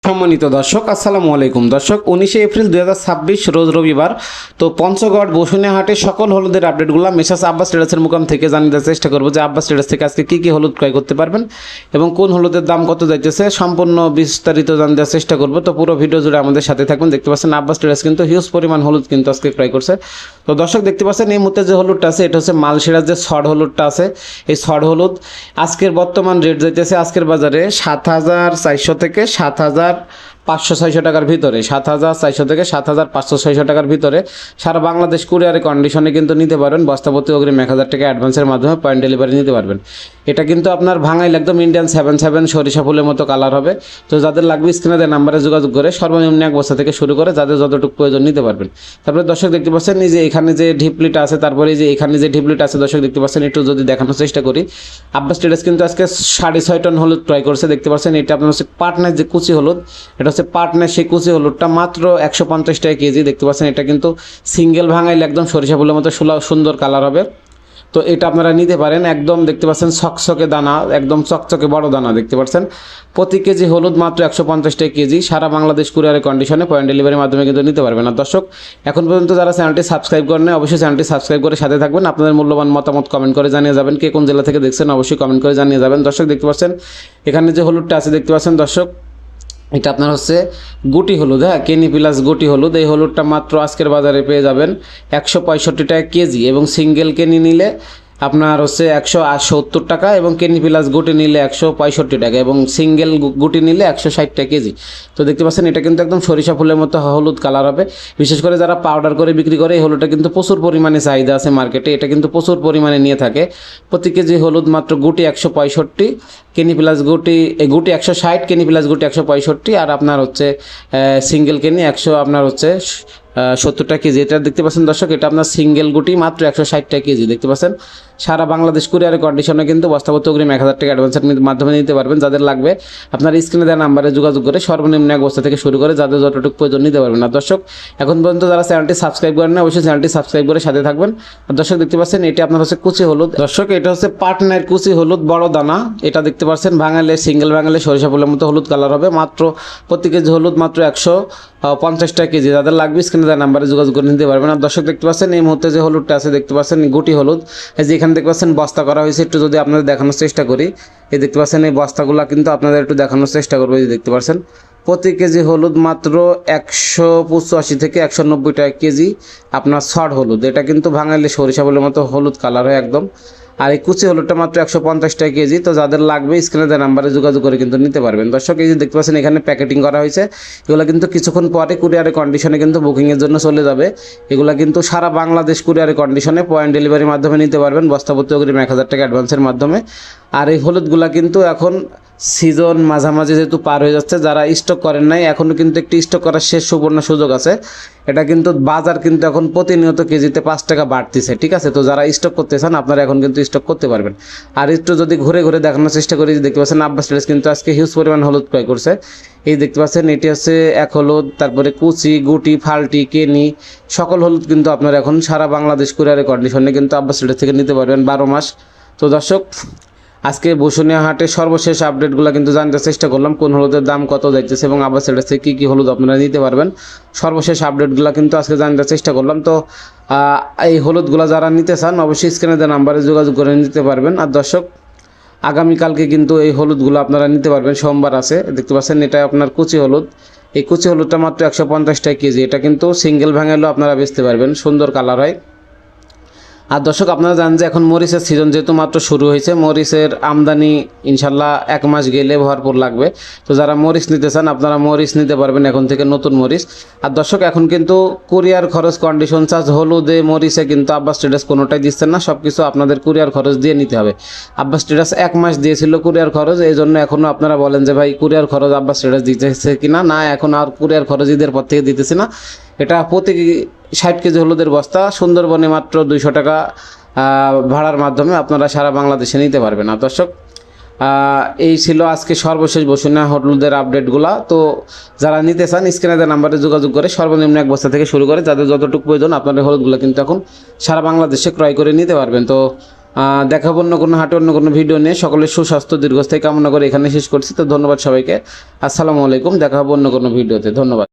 সম্মানিত দর্শক আসসালামু আলাইকুম। দর্শক 19 এপ্রিল 2026 রোজ রবিবার। তো পঞ্চগড় বসুনিয়া হাটে সকল হলুদের আপডেটগুলো মেসাস আব্বাস ট্রেডার্সের মুকাম থেকে জানিয়ে দেওয়ার চেষ্টা করবো যে আব্বাস ট্রেডার্স থেকে আজকে কী কী হলুদ ক্রয় করতে পারবেন এবং কোন হলুদের দাম কত যাইতেছে সম্পূর্ণ বিস্তারিত জানিয়ে দেওয়ার চেষ্টা করবো। তো পুরো ভিডিও জুড়ে আমাদের সাথে থাকবেন। দেখতে পাচ্ছেন আব্বাস ট্রেডার্স কিন্তু হিউজ পরিমাণ হলুদ কিন্তু আজকে ক্রয় করছে। তো দর্শক দেখতে পাচ্ছেন এই মুহূর্তে যে হলুদটা আছে এটা হচ্ছে মালসিরাজ যে সড হলুদটা আছে, এই সড হলুদ আজকের বর্তমান রেট যাইতেছে আজকের বাজারে 7,400 থেকে 7,500-600 টাকার ভিতরে, 7,400 থেকে 7,500-600 টাকার ভিতরে সারা বাংলাদেশ কুরিয়ারে কন্ডিশনে কিন্তু নিতে পারবেন। বস্তাপতি অগ্রিম 1,000 টাকা অ্যাডভান্সের মাধ্যমে পয়েন্ট ডেলিভারি নিতে পারবেন। এটা কিন্তু আপনার ভাঙাইল একদম ইন্ডিয়ান 7/7 সরিষা ফুলের মতো কালার হবে। তো যাদের লাগবে স্ক্রিনে দেওয়া নাম্বারে যোগাযোগ করে সর্বনিম্ন এক বস্তা থেকে শুরু করে যাদের যতটুকু প্রয়োজন নিতে পারবেন। তারপরে দর্শক দেখতে পাচ্ছেন এই যে এখানে যে ঢিপলিটা আছে, তারপরে এই যে এখানে যে ঢিপলিটা আছে দর্শক দেখতে পাচ্ছেন, একটু যদি দেখানোর চেষ্টা করি। আব্বাস ট্রেডার্স কিন্তু আজকে 6.5 টন হলুদ ক্রয় করছে। দেখতে পাচ্ছেন এটা আপনার হচ্ছে পাটনার যে কুচি হলুদ, এটা হচ্ছে পাটনার সেই কুচি হলুদটা মাত্র 150 টাকা কেজি। দেখতে পাচ্ছেন এটা কিন্তু সিঙ্গেল ভাঙাইলে একদম সরিষা ফুলের মতো সুন্দর কালার হবে। তো এটা আপনারা নিতে পারেন। একদম দেখতে পাচ্ছেন চকচকে দানা, একদম চকচকে বড় দানা দেখতে পাচ্ছেন। প্রতি কেজি হলুদ মাত্র 150 টাকা কেজি। সারা বাংলাদেশ কুরিয়ারের কন্ডিশনে পয়েন্ট ডেলিভারির মাধ্যমে কিন্তু নিতে পারবেন। আর দর্শক এখন পর্যন্ত যারা চ্যানেলটি সাবস্ক্রাইব করেন না অবশ্যই চ্যানেলটি সাবস্ক্রাইব করে সাথে থাকবেন। আপনাদের মূল্যবান মতামত কমেন্ট করে জানিয়ে যাবেন। কে কোন জেলা থেকে দেখছেন অবশ্যই কমেন্ট করে জানিয়ে যাবেন। দর্শক দেখতে পাচ্ছেন এখানে যে হলুদটা আছে দেখতে পাচ্ছেন দর্শক, এটা আপনার হচ্ছে গুটি হলুদ, হ্যাঁ কেনি প্লাস গুটি হলুদ। এই হলুদটা মাত্র আজকের বাজারে পেয়ে যাবেন 165 টাকা কেজি এবং সিঙ্গেল কেনি নিলে আপনার হচ্ছে 170 টাকা এবং কেনি প্লাস গুটি নিলে 165 টাকা এবং সিঙ্গেল গুটি নিলে 160 টাকা কেজি। তো দেখতে পাচ্ছেন এটা কিন্তু একদম সরিষা ফুলের মতো হলুদ কালার হবে। বিশেষ করে যারা পাউডার করে বিক্রি করে এই হলুদটা কিন্তু প্রচুর পরিমাণে চাহিদা আছে মার্কেটে, এটা কিন্তু প্রচুর পরিমাণে নিয়ে থাকে। প্রতি কেজি হলুদ মাত্র গুটি 165, কেনি প্লাস গুটি গুটি 160, কেনি প্লাস গুটি 165 আর আপনার হচ্ছে সিঙ্গেল কেনি 100 আপনার হচ্ছে 70 টাকা কেজি। এটা দেখতে পাচ্ছেন দর্শক, এটা আপনার সিঙ্গেল গুটি মাত্র 160 টাকা কেজি। দেখতে পাচ্ছেন সারা বাংলাদেশ কুরিয়ারের কন্ডিশনে কিন্তু বস্তাপতি অগ্রিম 1,000 টাকা অ্যাডভান্সের মাধ্যমে নিতে পারবেন। যাদের লাগবে আপনার স্ক্রিনে দেওয়া নাম্বারে যোগাযোগ করে সর্বনিম্ন এক বস্তা থেকে শুরু করে যাদের যতটুকু প্রয়োজন নিতে পারবেন। আর দর্শক এখন পর্যন্ত যারা চ্যানেলটি সাবস্ক্রাইব করেন না অবশ্যই চ্যানেলটি সাবস্ক্রাইব করে সাথে থাকবেন। আর দর্শক দেখতে পাচ্ছেন এটি আপনার হচ্ছে কুচি হলুদ। দর্শক এটা হচ্ছে পাটনার কুচি হলুদ, বড় দানা। এটা দেখতে পাচ্ছেন ভাঙালে সিঙ্গেল ভাঙালে সরিষা ফুলের মতো হলুদ কালার হবে। মাত্র প্রতি কেজি হলুদ মাত্র 150 টাকা কেজি। যাদের লাগবে স্ক্রিনে দেওয়া নাম্বারে যোগাযোগ করে নিতে পারবেন। আর দর্শক দেখতে পাচ্ছেন এই মুহূর্তে যে হলুদটা আছে দেখতে পাচ্ছেন গুটি হলুদ, এই যে এখানে দেখতে পাচ্ছেন বস্তা করা হয়েছে। একটু যদি আপনাদের দেখানোর চেষ্টা করি, এই দেখতে পাচ্ছেন এই বস্তাগুলো কিন্তু আপনাদের একটু দেখানোর চেষ্টা করবো। এই দেখতে পাচ্ছেন প্রতি কেজি হলুদ মাত্র 185 থেকে 190 টাকা কেজি আপনার সড হলুদ। এটা কিন্তু ভাঙাইলে সরিষা ফুলের মতো হলুদ কালার হয় একদম। আর এই কুচি হলুদটা মাত্র 150 টাকা কেজি। তো যাদের লাগবে স্ক্রিনে দেওয়া নাম্বারে যোগাযোগ করে কিন্তু নিতে পারবেন। দর্শক এই যে দেখতে পাচ্ছেন এখানে প্যাকেটিং করা হয়েছে, এগুলো কিন্তু কিছুক্ষণ পরে কুরিয়ারের কন্ডিশনে কিন্তু বুকিংয়ের জন্য চলে যাবে। এগুলো কিন্তু সারা বাংলাদেশ কুরিয়ারের কন্ডিশনে পয়েন্ট ডেলিভারির মাধ্যমে নিতে পারবেন বস্তাপতি অগ্রিম 1,000 টাকা অ্যাডভান্সের মাধ্যমে। আর এই হলুদগুলা কিন্তু এখন সিজন মাঝামাঝি যেহেতু পার হয়ে যাচ্ছে, যারা স্টক করেন নাই এখনও কিন্তু একটি স্টক করার শেষ সুবর্ণ সুযোগ আছে। এটা কিন্তু বাজার কিন্তু এখন প্রতিনিয়ত কেজিতে 5 টাকা বাড়তিছে, ঠিক আছে। তো যারা স্টক করতে চান আপনারা এখন কিন্তু স্টক করতে পারবেন। আর একটু যদি ঘুরে ঘুরে দেখানোর চেষ্টা করি, দেখতে পাচ্ছেন আব্বাস ট্রেডার্স কিন্তু আজকে হিউজ পরিমাণ হলুদ ক্রয় করছে। এই দেখতে পাচ্ছেন এটি হচ্ছে এক হলুদ, তারপরে কুচি গুটি ফাল্টি কেনি সকল হলুদ কিন্তু আপনারা এখন সারা বাংলাদেশ কুরিয়ারের কন্ডিশনে কিন্তু আব্বাস ট্রেডার্স থেকে নিতে পারবেন 12 মাস। তো দর্শক আজকে বসুনিয়া হাটের সর্বশেষ আপডেটগুলো কিন্তু জানতে চেষ্টা করলাম, কোন হলুদের দাম কত যাইতেছে এবং আব্বাস ট্রেডার্স থেকে কী কী হলুদ আপনারা নিতে পারবেন। সর্বশেষ আপডেটগুলো কিন্তু আজকে জানতে চেষ্টা করলাম। তো এই হলুদগুলো যারা নিতে চান অবশ্যই স্ক্রিনে দেওয়া নাম্বারে যোগাযোগ করে নিতে পারবেন। আর দর্শক আগামীকালকে কিন্তু এই হলুদগুলো আপনারা নিতে পারবেন, সোমবার আছে। দেখতে পাচ্ছেন এটা আপনার কুচি হলুদ, এই কুচি হলুদটা মাত্র 150 টাকা কেজি। এটা কিন্তু সিঙ্গেল ভাঙালেও আপনারা বেচতে পারবেন, সুন্দর কালার হয়। আর দর্শক আপনারা জানেন যে এখন মরিচের সিজন যেহেতু মাত্র শুরু হয়েছে, মরিচের আমদানি ইনশাল্লাহ 1 মাস গেলে ভরপুর লাগবে। তো যারা মরিচ নিতে চান আপনারা মরিচ নিতে পারবেন এখন থেকে, নতুন মরিচ। আর দর্শক এখন কিন্তু কুরিয়ার খরচ কন্ডিশন চার্জ হলুদে মরিচে কিন্তু আব্বাস ট্রেডার্স কোনোটাই দিচ্ছেন না, সব কিছু আপনাদের কুরিয়ার খরচ দিয়ে নিতে হবে। আব্বাস ট্রেডার্স 1 মাস দিয়েছিল কুরিয়ার খরচ, এই জন্য এখনও আপনারা বলেন যে ভাই কুরিয়ার খরচ আব্বাস ট্রেডার্স দিতেছে কিনা। না, এখন আর কুরিয়ার খরচ ঈদের পর থেকে দিতেছে না। এটা প্রতি 60 কেজি হলুদের বস্তা সুন্দরবনে মাত্র 200 টাকা ভাড়ার মাধ্যমে আপনারা সারা বাংলাদেশে নিতে পারবেন। আর দর্শক এই ছিল আজকে সর্বশেষ বসুনিয়া হলুদের আপডেটগুলো। তো যারা নিতে চান স্ক্রিনে দেওয়া নাম্বারে যোগাযোগ করে সর্বনিম্ন এক বস্তা থেকে শুরু করে যাদের যতটুকু প্রয়োজন আপনাদের হলুদগুলো কিন্তু এখন সারা বাংলাদেশে ক্রয় করে নিতে পারবেন। তো দেখাবো অন্য কোনো হাটে অন্য কোনো ভিডিও নিয়ে। সকলের সুস্বাস্থ্য দীর্ঘস্থায়ী কামনা করে এখানে শেষ করছি। তো ধন্যবাদ সবাইকে, আসসালামু আলাইকুম। দেখা হবে অন্য কোনো ভিডিওতে। ধন্যবাদ।